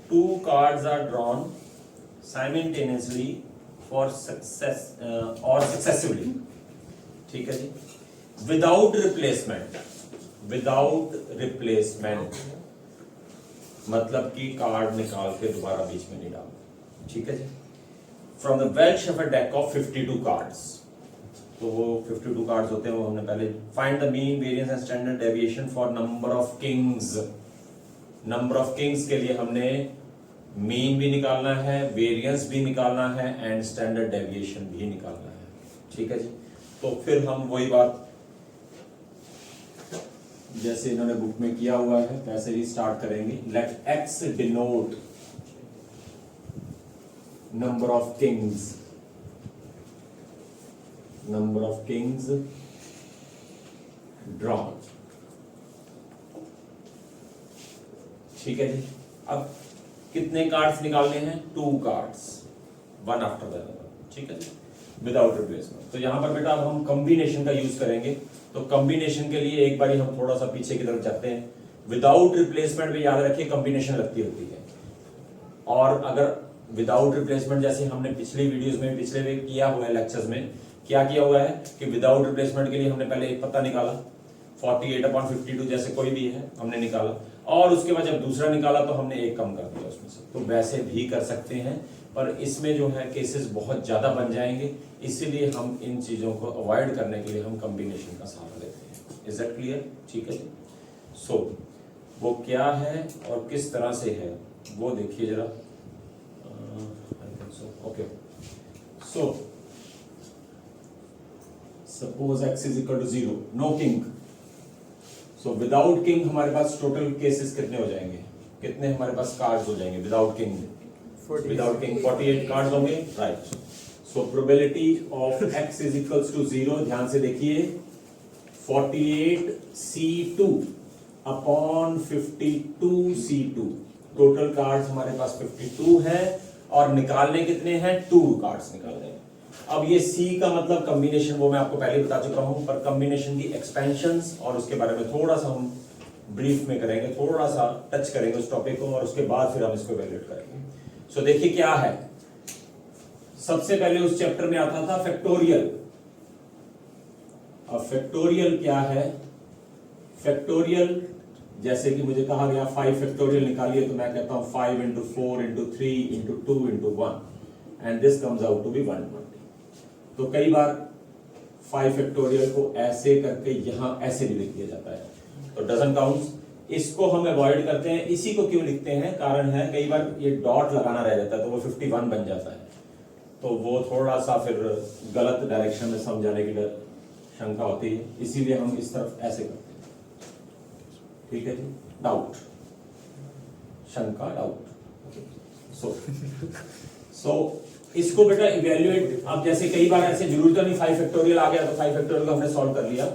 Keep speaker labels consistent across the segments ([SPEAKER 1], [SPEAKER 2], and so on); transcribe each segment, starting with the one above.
[SPEAKER 1] two cards are drawn simultaneously for success or successively, ठीक है जी, without replacement, without replacement मतलब कि card निकाल के दोबारा बीच में नहीं डालना, ठीक है जी। From the well shuffled deck of 52 cards, तो वो 52 कार्ड्स होते हैं, वो हमने पहले find the mean variance and standard deviation for number of kings. Number of kings के लिए हमने मीन भी निकालना है, वेरिएंस भी निकालना है एंड स्टैंडर्ड डेविएशन भी निकालना है, ठीक है जी। तो फिर हम वही बात जैसे इन्होंने बुक में किया हुआ है वैसे ही स्टार्ट करेंगे। Let X denote number of kings, number of kings drawn, ठीक है जी। अब कितने कार्ड्स निकालने हैं? 2 cards, one after the other, ठीक है जी, विदाउट रिप्लेसमेंट। तो यहां पर बेटा अब हम कॉम्बिनेशन का यूज करेंगे। तो कॉम्बिनेशन के लिए एक बारी हम थोड़ा सा पीछे की तरफ जाते हैं। विदाउट रिप्लेसमेंट में याद रखिए कॉम्बिनेशन लगती होती है, और अगर विदाउट रिप्लेसमेंट जैसे हमने पिछली वीडियोस में, पिछले वीक किया हुआ है, लेक्चर्स में क्या किया हुआ है कि विदाउट रिप्लेसमेंट के लिए हमने पहले एक पत्ता निकाला 48/52 जैसे कोई भी है हमने निकाला, और उसके बाद जब दूसरा निकाला तो हमने एक कम कर दिया उसमें से। तो वैसे भी कर सकते हैं, पर इसमें जो है केसेस बहुत ज्यादा बन जाएंगे, इसीलिए हम इन चीजों को अवॉइड करने के लिए हम कॉम्बिनेशन का सहारा लेते हैं। Is that clear? ठीक है जी। सो वो क्या है और किस तरह से है वो देखिए जरा। Okay, so suppose x is equal to 0, no king. So without king हमारे पास टोटल केसेस कितने हो जाएंगे, कितने हमारे पास कार्ड्स हो जाएंगे without king? Without king 48 cards होंगे, right. So probability of x is equals to 0, ध्यान से देखिए, 48c2 upon 52c2। Total cards हमारे पास 52 है और निकालने कितने हैं? 2 कार्ड्स निकालने हैं। अब ये C का मतलब कॉम्बिनेशन, वो मैं आपको पहले बता चुका हूं, पर कॉम्बिनेशन की एक्सपेंशंस और उसके बारे में थोड़ा सा हम ब्रीफ में करेंगे, थोड़ा सा टच करेंगे उस टॉपिक को, और उसके बाद फिर हम इसको इवैल्यूएट करेंगे। सो देखिए क्या है, सबसे पहले उस चैप्टर में आता था फैक्टोरियल। अब फैक्टोरियल क्या है? फैक्टोरियल जैसे कि मुझे कहा गया 5 फैक्टोरियल निकालिए, तो मैं कहता हूं 5 into 4 into 3 into 2 into 1 and this comes out to be 120। तो कई बार 5 फैक्टोरियल को ऐसे करके यहां ऐसे भी लिख दिया जाता है, तो डजंट काउंट। इसको हम अवॉइड करते हैं। इसी को क्यों लिखते हैं? कारण है कई बार ये डॉट लगाना रह जाता है तो वो 51 बन जाता है, तो वो थोड़ा सा फिर गलत डायरेक्शन में समझाने की शंका होती है, इसीलिए हम इस तरफ ऐसे करते हैं, ठीक है जी। डाउट, शंका, डाउट। सो इसको बेटा इवैल्यूएट, अब जैसे कई बार ऐसे जरूरत नहीं 5 फैक्टोरियल आ गया तो 5 फैक्टोरियल को हमने सॉल्व कर लिया,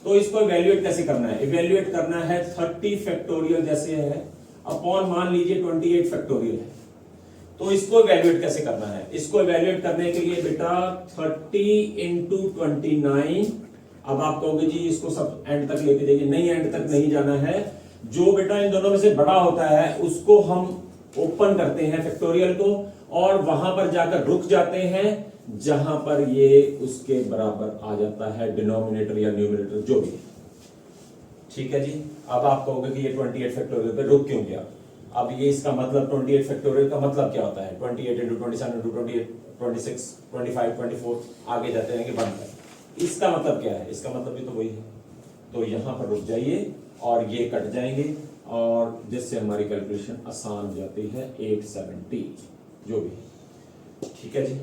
[SPEAKER 1] तो इसको इवैल्यूएट कैसे करना है? इवैल्यूएट करना है 30 फैक्टोरियल जैसे है अपॉन मान लीजिए 28 फैक्टोरियल है, तो इसको इवैल्यूएट कैसे करना है? इसको इवैल्यूएट करने के लिए बेटा 30 into 29। अब आप कहोगे जी इसको सब एंड तक लेके जाइए, नहीं एंड तक नहीं जाना है। जो बेटा इन दोनों में से बड़ा होता है उसको हम ओपन करते हैं फैक्टोरियल को, और वहां पर जाकर रुक जाते हैं जहां पर ये उसके बराबर आ जाता है, डिनोमिनेटर या न्यूमरेटर जो भी, ठीक है जी। अब आप कहोगे कि ये 28 फैक्टोरियल पे रुक क्यों गया? अब ये इसका मतलब 28 फैक्टोरियल का मतलब क्या होता है? 28 into 27 into 28, 26, 25, 24 आगे जाते हैं कि बनकर। इसका मतलब क्या है? इसका मतलब भी तो वही है, तो यहां पर रुक जाइए और ये कट जाएंगे, और जिससे हमारी कैलकुलेशन आसान हो जाती है 870 जो भी, ठीक है जी।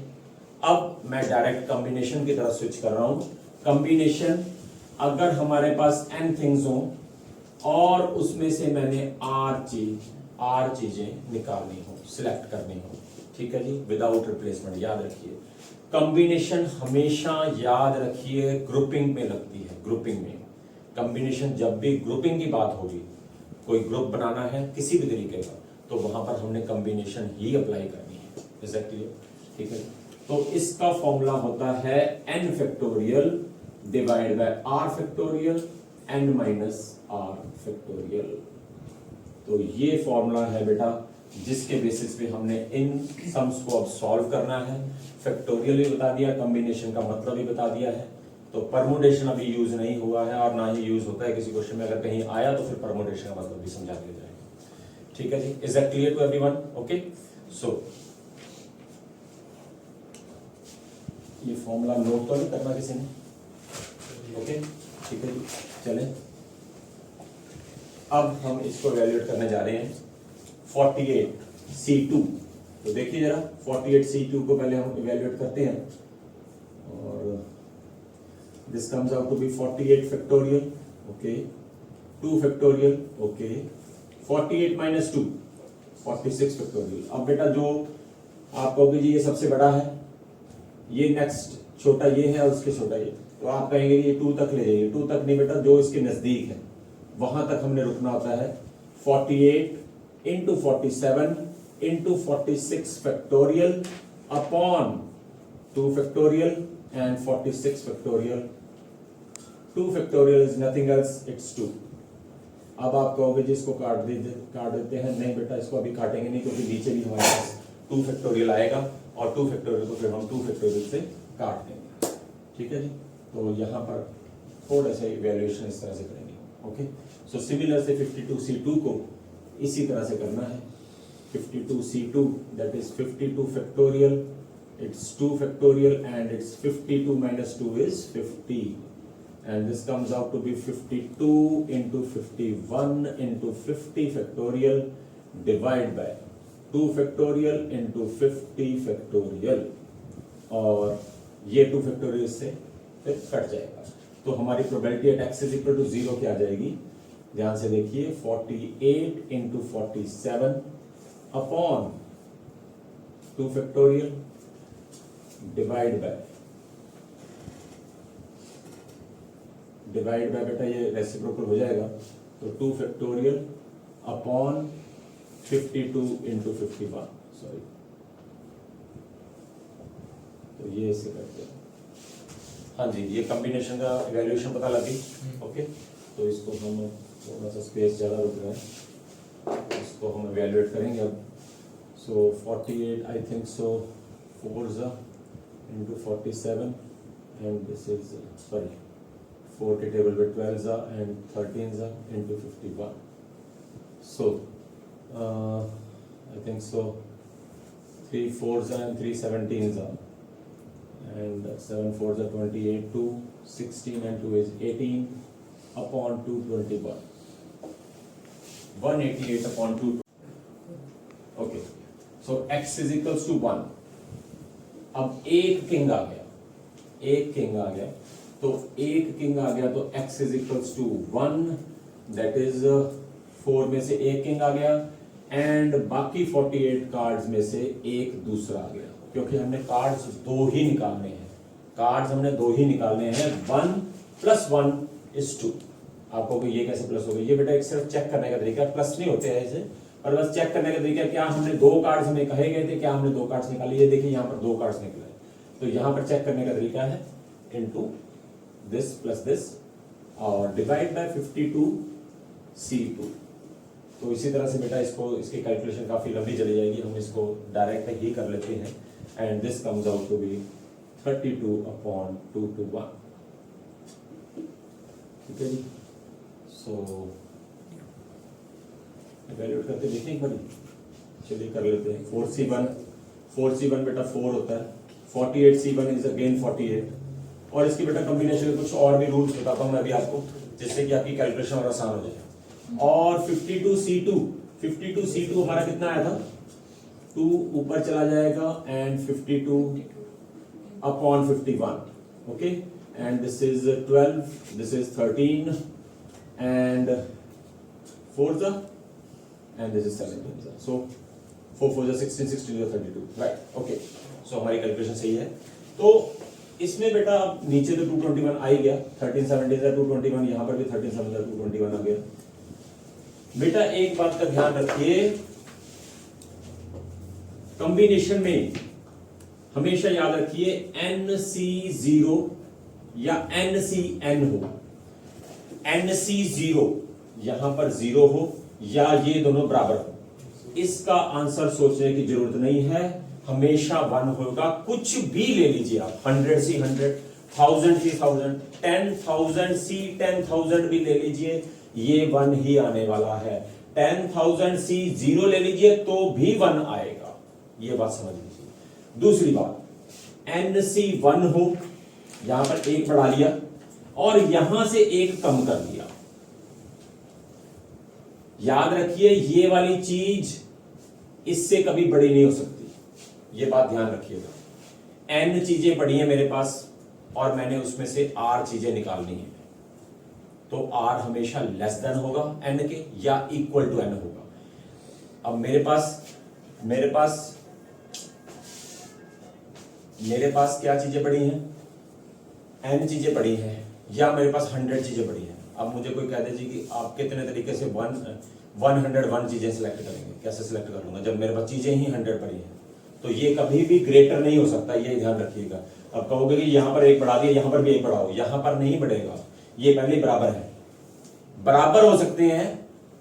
[SPEAKER 1] अब मैं डायरेक्ट कॉम्बिनेशन की तरफ स्विच कर रहा हूं। कॉम्बिनेशन, अगर हमारे पास n थिंग्स हो और उसमें से मैंने r चीजें निकालनी हो, सिलेक्ट करनी हो, ठीक है जी, विदाउट रिप्लेसमेंट। याद रखिए कॉम्बिनेशन हमेशा याद रखिए ग्रुपिंग में लगती है, ग्रुपिंग में। कॉम्बिनेशन जब भी ग्रुपिंग की बात होगी, कोई ग्रुप बनाना है किसी भी तरीके का, तो वहां पर हमने कॉम्बिनेशन ही अप्लाई करनी है। Is that clear? ठीक है। तो इसका फॉर्मूला होता है n factorial divide bye r factorial n minus r factorial. तो ये फॉर्मूला है बेटा जिसके बेसिस पे हमने इन सम्स को अब सॉल्व करना है। फैक्टोरियल भी बता दिया, कॉम्बिनेशन का मतलब भी बता दिया है। तो परमुटेशन अभी यूज नहीं हुआ है और ना ही यूज होता है किसी क्वेश्चन में, अगर कहीं आया तो फिर परमुटेशन का मतलब भी समझा दिया जाएगा। ठीक है जी, is that clear to everyone? Okay, so ये फॉर्मूला नोट तो नहीं करना किसी ने? ओके, ठीक है जी, चलें अब हम इसको वैल्यूएट करने जा रहे हैं 48C2। तो देखिए जरा 48C2 को पहले हम इवैल्यूएट करते हैं और this comes out to be 48 factorial, okay, 2 factorial, okay, 48 minus 2 46 factorial. अब बेटा जो आप कहोगे जी ये सबसे बड़ा है, ये नेक्स्ट छोटा ये है और उसके छोटा ये, तो आप कहेंगे ये 2 तक ले जाइए। 2 तक नहीं बेटा, जो इसके नजदीक है वहां तक हमने रुकना होता है। 48 into 47 into 46 factorial upon 2 factorial and 46 factorial. 2 factorial is nothing else, it's 2। अब आप कहोगे जी इसको काट देते हैं। नहीं बेटा, इसको अभी काटेंगे नहीं, क्योंकि नीचे भी हमारे पास 2 फैक्टोरियल आएगा और 2 फैक्टोरियल को फिर हम 2 फैक्टोरियल से काट देंगे। ठीक है जी, तो यहाँ पर थोड़ा सा इवैल्यूएशन इस तरह से करेंगे। ओके, सो सिमिलर से 52C2 को इसी तरह से करना है। 52C2 that is 52 factorial, it's 2 factorial and it's 52 minus 2 is 50 and this comes out to be 52 into 51 into 50 factorial divide by 2 factorial into 50 factorial और ये 2 फैक्टोरियल से फिर कट जाएगा। तो हमारी probability at x is equal to 0 क्या आ जाएगी? ध्यान से देखिए, 48 into 47 upon 2 factorial divide by बेटा ये रेसिप्रोकल हो जाएगा, तो 2 फैक्टोरियल अपॉन 52 इंटू 51, सॉरी, तो ये इससे करते हैं। हाँ जी, ये कॉम्बिनेशन का इवैल्यूएशन पता लगी। ओके, तो इसको हम थोड़ा सा स्पेस ज़्यादा रुक रहे हैं, इसको हम इवैल्यूएट करेंगे अब। सो 48 I think so 4 into 47 and this is sorry 4 के टेबल पे 12 and 13 into 51। So I think so 3 4 and 3 17 and 7 4 are 28, 2 16 and 2 is 18 upon 221, 188 upon 2. Okay, so x is equals to 1. अब एक किंग आ गया, तो एक किंग आ गया तो x is equals to 1, that is 4 में से एक किंग आ गया एंड बाकी 48 कार्ड्स में से एक दूसरा आ गया, क्योंकि हमने कार्ड्स 2 ही निकालने हैं। 1 + 1 is 2। आपको ये कैसे प्लस हो गई? ये बेटा एक सिर्फ चेक करने का तरीका है, प्लस नहीं होते हैं इसे, पर बस चेक करने का तरीका है। क्या हमने 2 कार्ड्स हमें कहे गए थे, क्या हमने 2 कार्ड्स निकाले? ये देखिए यहाँ पर 2 कार्ड्स निकले, तो यहाँ पर चेक करने का तरीका है इनटू दिस प्लस दिस और डिवाइड बाय 52C2। तो इसी तरह से बेटा इसको इसकी कैलकुलेशन काफी लंबी चली जाएगी, हम इसको डायरेक्ट ही कर लेते हैं and this comes out to be 32 upon 221। ठीक है जी, सो इवैल्यूएट करके देखें एक बार, चलिए कर लेते हैं। 4C1 बेटा 4 होता है, 48C1 इज अगेन 48, और इसकी बेटा कॉम्बिनेशन कुछ और भी रूल्स बताता हूं मैं अभी आपको, जिससे कि आपकी कैलकुलेशन और आसान हो जाए। और 52C2 हमारा कितना आया था? 2 ऊपर चला जाएगा and 52 upon 51, okay, and this is 12, this is 13 and 4 and this is 17, so 4 4 16 16 32, right? Okay, so हमारी कैलकुलेशन सही है। तो इसमें बेटा नीचे तो 221 आ ही गया, 13 17 221, यहाँ पर भी 13 17 221 आ गया। बेटा एक बात का ध्यान रखिए, कॉम्बिनेशन में हमेशा याद रखिए NC0 या NCN हो। NC0 यहां पर 0 हो या ये दोनों बराबर हो, इसका आंसर सोचने की जरूरत नहीं है, हमेशा 1 होगा। कुछ भी ले लीजिए आप, 100 सी 100, 1000 सी 1000, 10,000 सी 10,000 भी ले लीजिए, ये 1 ही आने वाला है। 10,000 सी 0 ले लीजिए तो भी 1 आएगा, ये बात समझ लीजिए। दूसरी बात, एन सी 1 हो, यहां पर 1 बढ़ा लिया और यहां से 1 कम कर दिया। याद रखिए ये वाली चीज इससे कभी बड़ी नहीं हो सकती, ये बात ध्यान रखिएगा। एन चीजें बड़ी हैं मेरे पास और मैंने उसमें से आर चीजें निकालनी है, तो आर हमेशा लेस देन होगा एन के या इक्वल टू एन होगा। अब मेरे पास क्या चीजें पड़ी हैं, एन चीजें पड़ी हैं या मेरे पास 100 चीजें पड़ी हैं। अब मुझे कोई कह दीजिए कि आप कितने तरीके से 101 चीजें सिलेक्ट करेंगे, कैसे सिलेक्ट करूंगा जब मेरे पास चीजें ही 100 पड़ी हैं, तो ये कभी भी ग्रेटर नहीं हो सकता, ये ध्यान रखिएगा। अब कहोगे कि यहां पर 1 बढ़ा दिया, यहां पर भी 1 बढ़ाओ, यहां पर नहीं बढ़ेगा, ये पहले बराबर है। बराबर हो सकते हैं,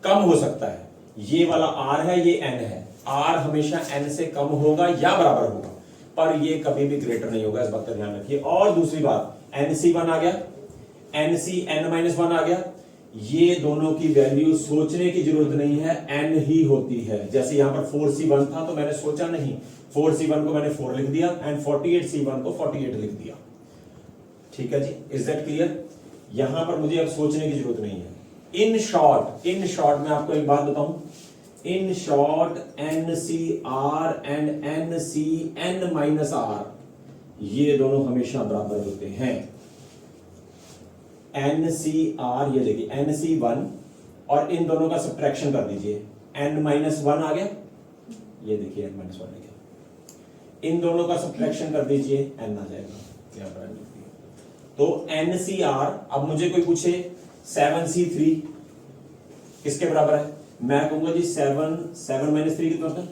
[SPEAKER 1] कम हो सकता है, ये वाला आर है, ये एन है, आर हमेशा एन से कम होगा या बराबर होगा, पर ये कभी भी ग्रेटर नहीं होगा, इस बात का ध्यान रखिए। और दूसरी बात, NC1 आ गया, NCN-1 आ गया, ये दोनों की वैल्यू सोचने की जरूरत नहीं है, n ही होती है। जैसे यहां पर 4C1 था तो मैंने सोचा नहीं, 4C1 को मैंने 4 लिख दिया एंड 48C1 को 48 लिख दिया। ठीक है जी, इज दैट क्लियर? यहां पर मुझे अब सोचने की जरूरत नहीं है। इन शॉर्ट मैं आपको एक बात बताऊं, in short NCR and NCN-R ये दोनों हमेशा बराबर होते हैं। NCR, ये देखिए NC1 और इन दोनों का सब्ट्रैक्शन कर दीजिए, N-1 आ गया, ये देखिए N-1 आ गया, इन दोनों का सब्ट्रैक्शन कर दीजिए, N आ जाएगा, यहां पर N। तो NCR, अब मुझे कोई पूछे 7C3 किसके बराबर है, मैं कहूंगा जी 7 माइनस 3 कितना होता है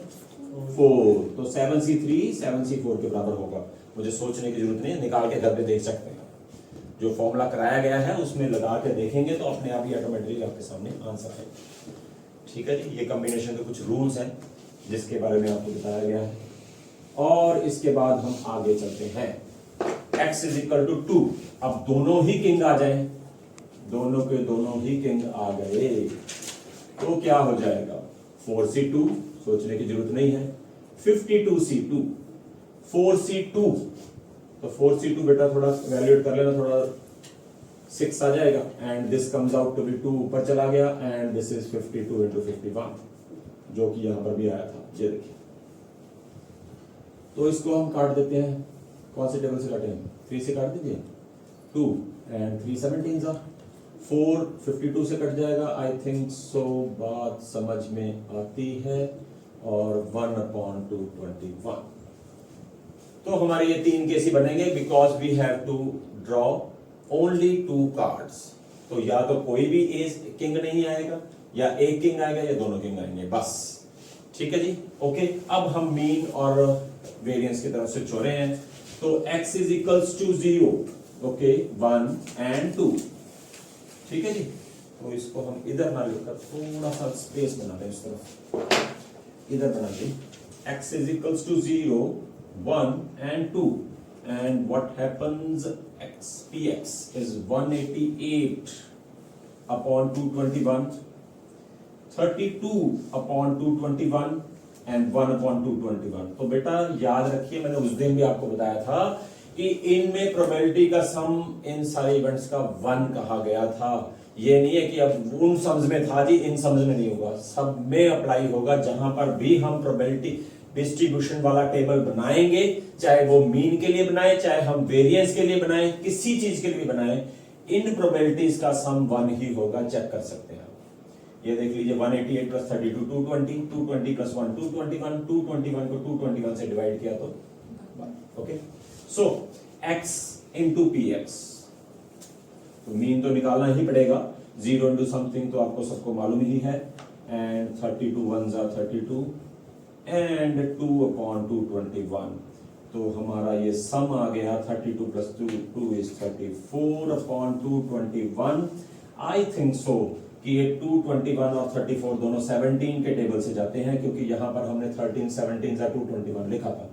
[SPEAKER 1] 4, तो 7C3 7C4 के बराबर होगा। मुझे सोचने की जरूरत नहीं है, निकाल के घर पे देख सकते हैं, जो फॉर्मूला कराया गया है उसमें लगा के देखेंगे तो अपने आप ही ऑटोमेटिकली आपके सामने आंसर आएगा। ठीक है जी, ये कॉम्बिनेशन के कुछ रूल्स हैं जिसके बारे में आपको बताया गया है। और इसके बाद हम आगे चलते हैं, x इज इक्वल टू 2। अब दोनों ही किंग आ जाए, दोनों के दोनों ही किंग आ गए तो क्या हो जाएगा, 4C2, सोचने की जरूरत नहीं है, 52C2, 4C2, तो 4C2 बेटा थोड़ा वैल्यूएट कर लेना, थोड़ा 6 आ जाएगा and this comes out to be 2 ऊपर चला गया एंड दिस इज 52 इंटू 51, जो कि यहां पर भी आया था, ये देखिए। तो इसको हम काट देते हैं, कौन से टेबल से काटेंगे, 3 से काट दीजिए, 2 एंड 3 17 जा, 4 52 से कट जाएगा, आई थिंक सो, बात समझ में आती है, और 1/2 21। तो हमारे ये 3 केस ही बनेंगे because we have to draw only 2 cards. तो या तो कोई भी किंग नहीं आएगा, या एक किंग आएगा, या दोनों किंग आएंगे, बस। ठीक है जी, ओके। अब हम मीन और वेरिएंस की तरफ से छोड़ रहे हैं, तो x is equals to 0, okay, 1 and 2। ठीक है जी, तो इसको हम इधर ना लिखकर थोड़ा सा स्पेस बना दें, इस तरफ इधर बना दें, x is equals to 0, 1 and 2, and what happens, px is 188 upon 221, 32 upon 221 and 1 upon 221। तो बेटा याद रखिए, मैंने उस दिन भी आपको बताया था कि इनमें प्रोबेबिलिटी का सम इन सारे इवेंट्स का 1 कहा गया था। ये नहीं है कि अब उन सम्स में था जी, इन सम्स में नहीं होगा, सब में अप्लाई होगा। जहां पर भी हम प्रोबेबिलिटी डिस्ट्रीब्यूशन वाला टेबल बनाएंगे, चाहे वो मीन के लिए बनाए, चाहे हम वेरिएंस के लिए बनाए, किसी चीज के लिए बनाए, इन प्रोबेबिलिटीज का सम 1 ही होगा, चेक कर सकते हैं। ये देख लीजिए, 188 प्लस 32 220, 220 प्लस 1 221, 221 को 221 से डिवाइड किया तो 1। ओके, सो x इंटू px, तो मीन तो निकालना ही पड़ेगा, 0 इंटू समथिंग तो आपको सबको मालूम ही है, एंड 32 1 जा 32 एंड 2 अपॉन 221। तो हमारा ये सम आ गया 32 plus 2 is 34 upon 221। I think so कि ये 221 और 34 दोनों 17 के टेबल से जाते हैं, क्योंकि यहां पर हमने 13 17 जा 221 लिखा था।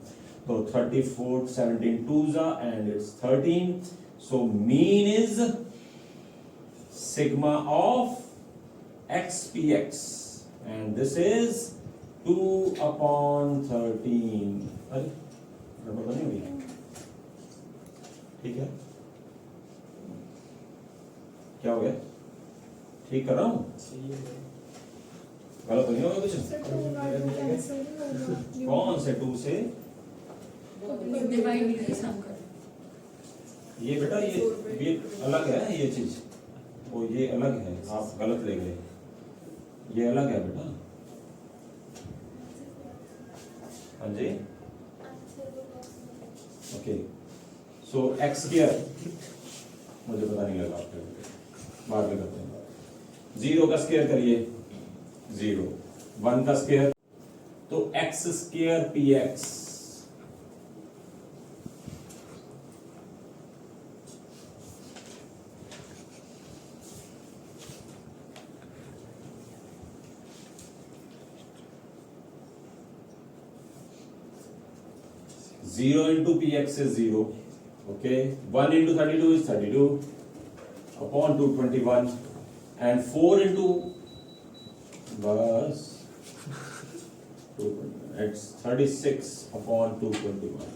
[SPEAKER 1] तो 34 17 2 जा and it's 13, so mean is sigma of XPX and this is 2/13। अरे नंबर बनी हुई है, ठीक है, क्या हो गया, ठीक कर रहा हूं, गलत नहीं होगा कुछ? कौन से 2 से ये बेटा, ये अलग है, ये चीज वो ये अलग है, आप गलत ले गए, ये अलग है बेटा। हाँ जी, ओके, सो एक्स स्क्वायर मुझे पता नहीं लगा, आपके बाद में करते हैं। 0 का स्क्वायर करिए 0, 1 का स्क्वायर तो x square px, zero into px is 0, okay, 1 into 32 is 32 upon 221 and 4 into बस 221, it's 36 upon 221.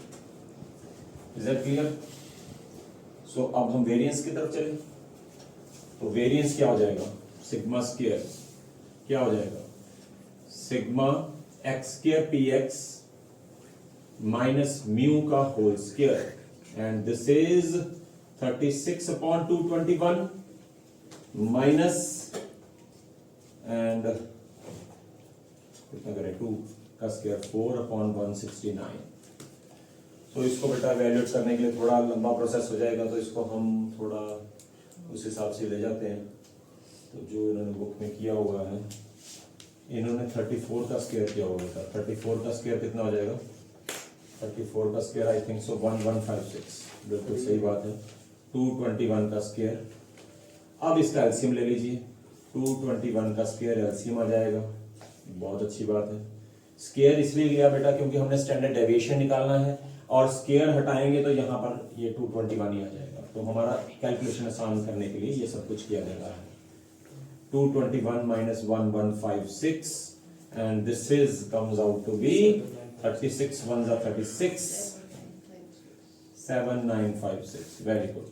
[SPEAKER 1] Is that clear? So अब हम वेरिएंस की तरफ चलें, तो वेरिएंस क्या हो जाएगा, सिग्मा स्क्वायर क्या हो जाएगा, sigma x square px minus mu का whole square and this is 36 upon 221 minus and कितना करें 2 का स्क्वायर 4 अपॉन 169। तो इसको बेटा वैल्यूएट करने के लिए थोड़ा लंबा प्रोसेस हो जाएगा, तो इसको हम थोड़ा उस हिसाब से ले जाते हैं। तो जो इन्होंने बुक में किया हुआ है, इन्होंने 34 का स्क्वायर किया हुआ था। 34 का स्क्वायर कितना हो जाएगा, 34 का स्क्वायर आई थिंक सो 1156, बिल्कुल सही बात है। 221 का स्क्वायर, अब इसका एलसीएम ले लीजिए, 221 का स्क्वायर एलसीएम आ जाएगा, बहुत अच्छी बात है। स्क्वायर इसलिए लिया बेटा क्योंकि हमने स्टैंडर्ड डेविएशन निकालना है, और स्क्वायर हटाएंगे तो यहाँ पर ये 221 ही आ जाएगा। तो हमारा कैलकुलेशन आसान करने के लिए ये सब कुछ किया जा रहा है। 221 minus 1156 and this is comes out to be 36 ones are 36, 7956, very good,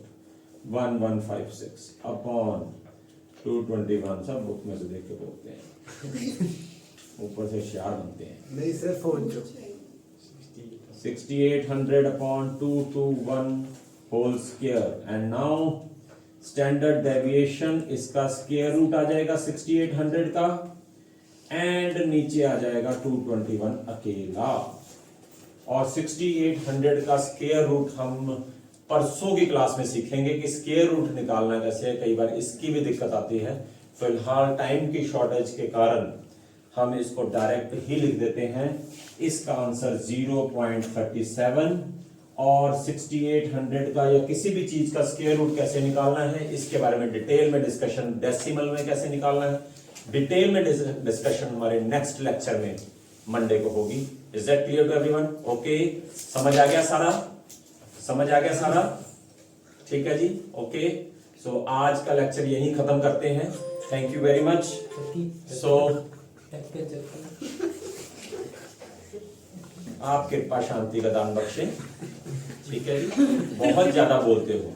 [SPEAKER 1] 1156 upon 221, सब बुक में से देख के बोलते हैं, ऊपर से होशियार बनते हैं।
[SPEAKER 2] नहीं सर, फोन जो
[SPEAKER 1] 6800 upon 221 whole square and now standard deviation इसका स्क्वायर रूट आ जाएगा 6800 का, एंड नीचे आ जाएगा 221 अकेला। और 6800 का स्क्वायर रूट हम परसों की क्लास में सीखेंगे कि स्क्वायर रूट निकालना कैसे है, कई बार इसकी भी दिक्कत आती है। फिलहाल टाइम की शॉर्टेज के कारण हम इसको डायरेक्ट ही लिख देते हैं। इसका आंसर 0.37 और 6800 का या किसी भी चीज का स्क्वायर रूट कैसे निकालना है, इसके बारे में डिटेल में डिस्कशन, डेसिमल में कैसे निकालना है, डिटेल में डिस्कशन हमारे नेक्स्ट लेक्चर में मंडे को होगी। Is that clear to everyone? Okay, समझ आ गया सारा, समझ आ गया सारा, ठीक है जी, ओके। सो आज का लेक्चर यहीं खत्म करते हैं। Thank you very much. So आप कृपा शांति का दान बख्शे, ठीक है जी, बहुत ज्यादा बोलते हो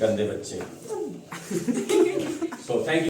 [SPEAKER 1] गंदे बच्चे। So thank you.